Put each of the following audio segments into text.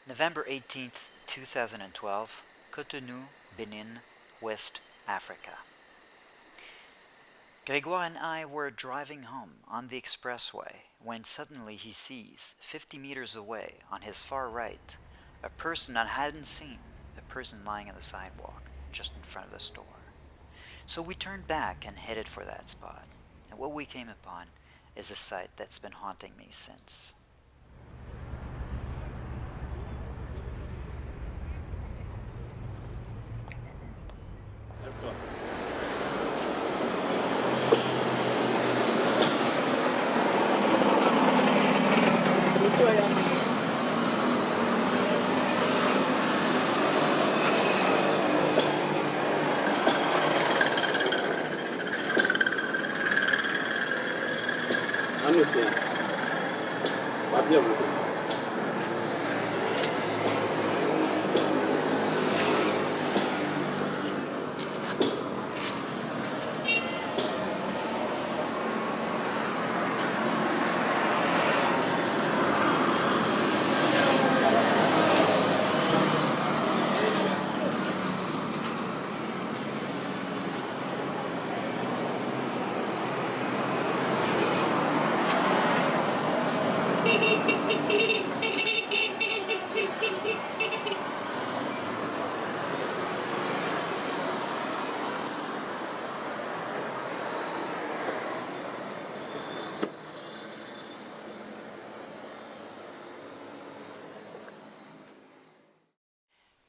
November 18th, 2012, Cotonou, Benin, West Africa. Grégoire and I were driving home on the expressway when suddenly he sees, 50 meters away on his far right, a person I hadn't seen, a person lying on the sidewalk just in front of the store. So we turned back and headed for that spot, and what we came upon is a sight that's been haunting me since.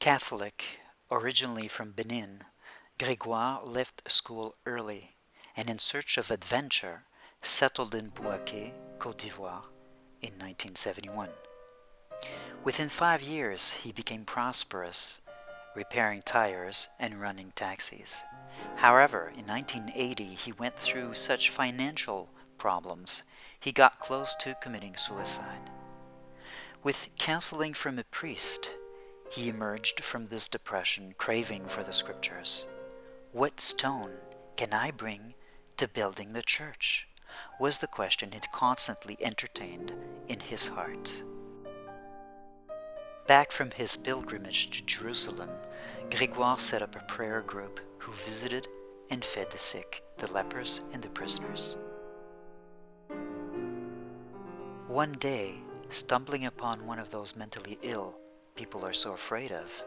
Catholic, originally from Benin, Grégoire left school early and in search of adventure settled in Bouaké, Côte d'Ivoire in 1971. Within 5 years he became prosperous, repairing tires and running taxis. However, in 1980 he went through such financial problems he got close to committing suicide. With counseling from a priest, he emerged from this depression craving for the scriptures. What stone can I bring to building the church? Was the question he constantly entertained in his heart. Back from his pilgrimage to Jerusalem, Grégoire set up a prayer group who visited and fed the sick, the lepers, and the prisoners. One day, stumbling upon one of those mentally ill people are so afraid of,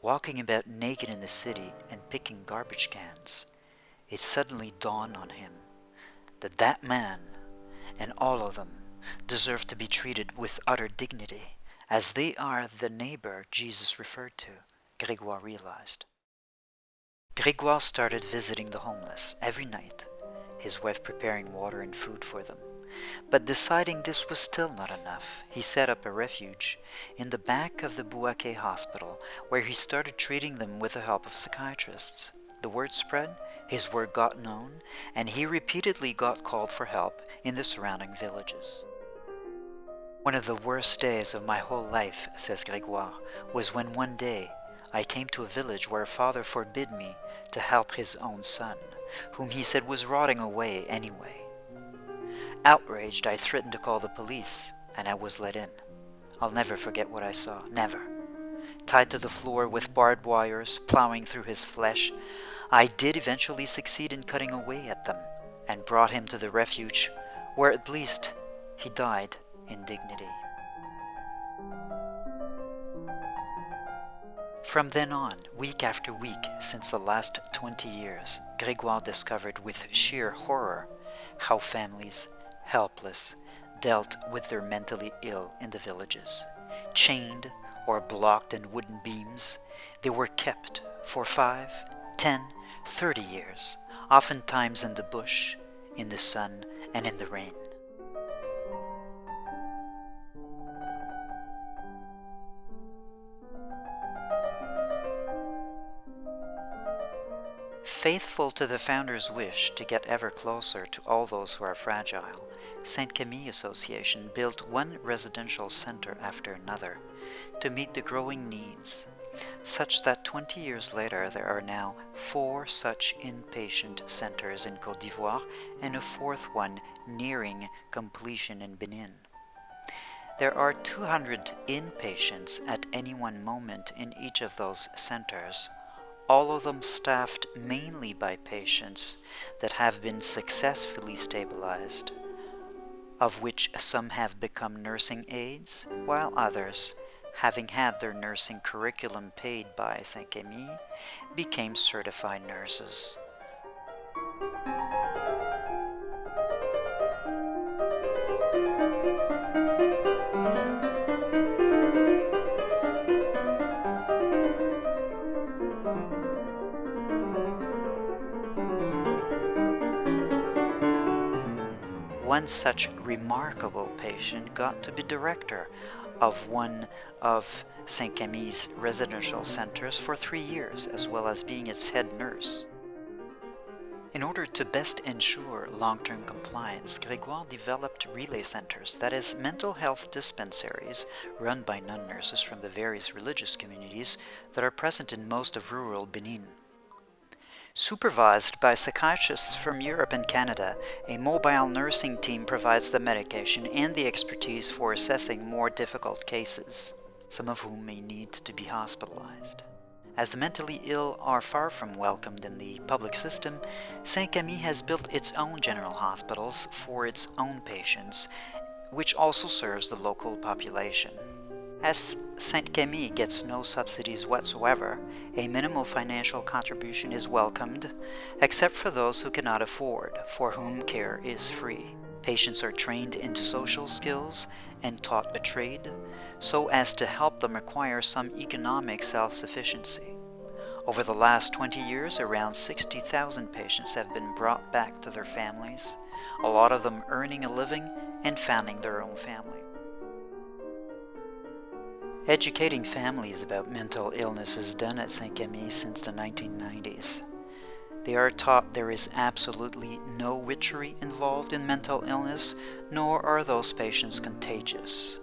walking about naked in the city and picking garbage cans, it suddenly dawned on him that that man and all of them deserve to be treated with utter dignity, as they are the neighbor Jesus referred to, Grégoire realized. Grégoire started visiting the homeless every night, his wife preparing water and food for them. But deciding this was still not enough, he set up a refuge in the back of the Bouaké hospital, where he started treating them with the help of psychiatrists. The word spread, his work got known, and he repeatedly got called for help in the surrounding villages. One of the worst days of my whole life, says Grégoire, was when one day I came to a village where a father forbid me to help his own son, whom he said was rotting away anyway. Outraged, I threatened to call the police, and I was let in. I'll never forget what I saw, never. Tied to the floor with barbed wires, plowing through his flesh, I did eventually succeed in cutting away at them, and brought him to the refuge, where at least he died in dignity. From then on, week after week, since the last 20 years, Grégoire discovered with sheer horror how families, helpless, dealt with their mentally ill in the villages. Chained or blocked in wooden beams, they were kept for 5, 10, 30 years, oftentimes in the bush, in the sun, and in the rain. Faithful to the founder's wish to get ever closer to all those who are fragile, St-Camille Association built one residential center after another to meet the growing needs, such that 20 years later there are now 4 such inpatient centers in Côte d'Ivoire and a 4th one nearing completion in Benin. There are 200 inpatients at any one moment in each of those centers, all of them staffed mainly by patients that have been successfully stabilized, of which some have become nursing aides, while others, having had their nursing curriculum paid by St-Camille, became certified nurses. One such remarkable patient got to be director of one of St-Camille's residential centers for 3 years, as well as being its head nurse. In order to best ensure long-term compliance, Grégoire developed relay centers, that is, mental health dispensaries run by nun-nurses from the various religious communities that are present in most of rural Benin. Supervised by psychiatrists from Europe and Canada, a mobile nursing team provides the medication and the expertise for assessing more difficult cases, some of whom may need to be hospitalized. As the mentally ill are far from welcomed in the public system, St-Camille has built its own general hospitals for its own patients, which also serves the local population. As St-Camille gets no subsidies whatsoever, a minimal financial contribution is welcomed, except for those who cannot afford, for whom care is free. Patients are trained into social skills and taught a trade, so as to help them acquire some economic self-sufficiency. Over the last 20 years, around 60,000 patients have been brought back to their families, a lot of them earning a living and founding their own family. Educating families about mental illness is done at St-Camille since the 1990s. They are taught there is absolutely no witchery involved in mental illness, nor are those patients contagious.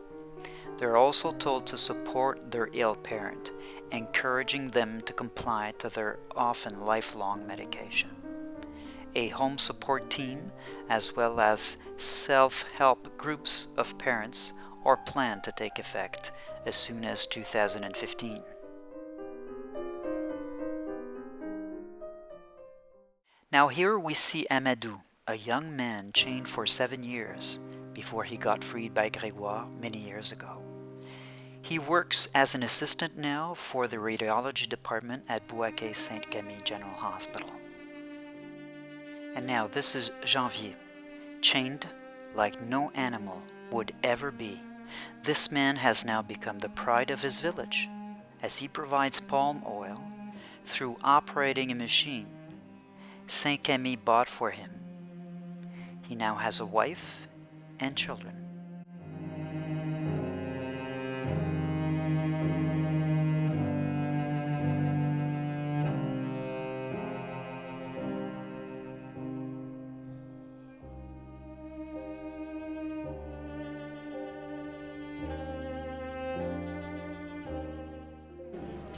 They're also told to support their ill parent, encouraging them to comply to their often lifelong medication. A home support team, as well as self-help groups of parents, are planned to take effect as soon as 2015. Now here we see Amadou, a young man chained for 7 years before he got freed by Grégoire many years ago. He works as an assistant now for the radiology department at Bouaké St-Camille General Hospital. And now this is Janvier, chained like no animal would ever be. This man has now become the pride of his village, as he provides palm oil through operating a machine St-Camille bought for him. He now has a wife and children.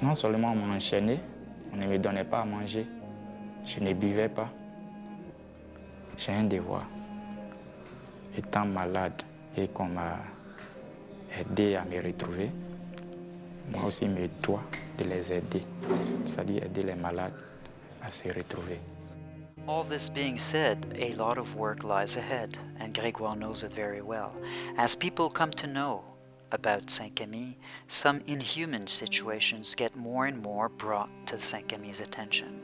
Non seulement on m'a enchaîné, on ne me donnait pas à manger, je ne buvais pas. J'ai un devoir. Étant malade et qu'on m'a aidé à me retrouver, moi aussi me dois de les aider, c'est-à-dire aider les malades à se retrouver. All this being said, a lot of work lies ahead, and Grégoire knows it very well. As people come to know about St-Camille, some inhuman situations get more and more brought to St-Camille's attention.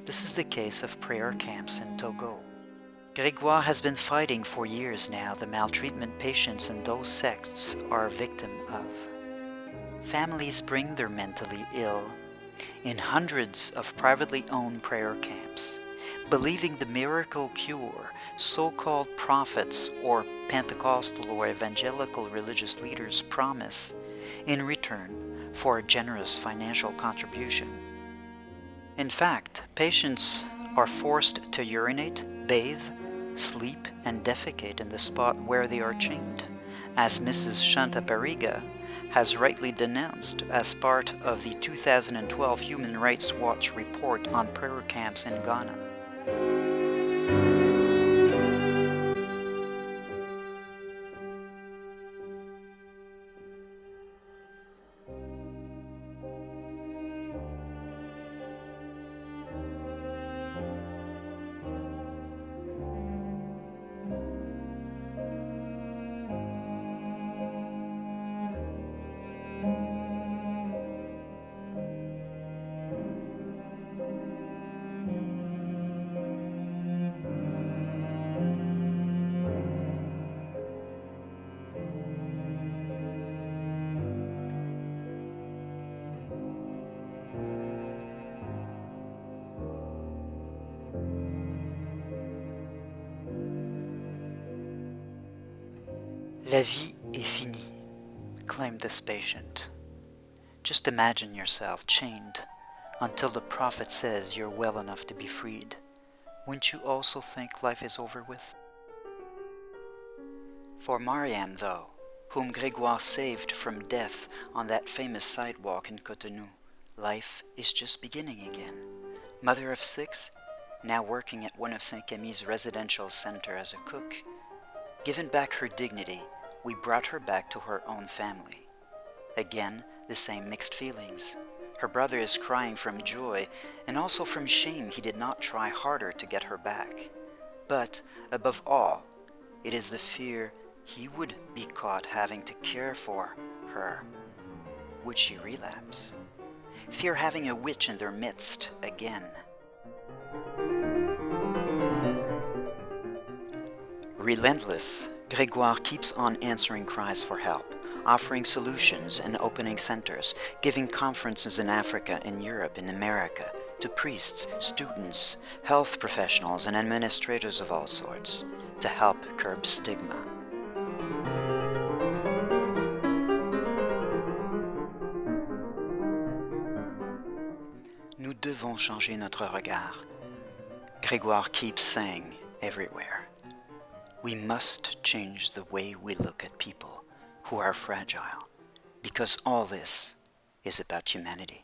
This is the case of prayer camps in Togo. Grégoire has been fighting for years now the maltreatment patients in those sects are victim of. Families bring their mentally ill in hundreds of privately owned prayer camps, believing the miracle cure so-called prophets or Pentecostal or evangelical religious leaders promise in return for a generous financial contribution. In fact, patients are forced to urinate, bathe, sleep, and defecate in the spot where they are chained, as Mrs. Shanta Bariga has rightly denounced as part of the 2012 Human Rights Watch report on prayer camps in Ghana. La vie est finie, claimed this patient. Just imagine yourself chained until the prophet says you're well enough to be freed. Wouldn't you also think life is over with? For Mariam, though, whom Grégoire saved from death on that famous sidewalk in Cotonou, life is just beginning again. Mother of 6, now working at one of St-Camille's residential center as a cook. Given back her dignity, we brought her back to her own family. Again, the same mixed feelings. Her brother is crying from joy and also from shame he did not try harder to get her back. But, above all, it is the fear he would be caught having to care for her. Would she relapse? Fear having a witch in their midst again. Relentless, Grégoire keeps on answering cries for help, offering solutions and opening centers, giving conferences in Africa, in Europe, in America, to priests, students, health professionals, and administrators of all sorts, to help curb stigma. Nous devons changer notre regard. Grégoire keeps saying everywhere. We must change the way we look at people who are fragile, because all this is about humanity.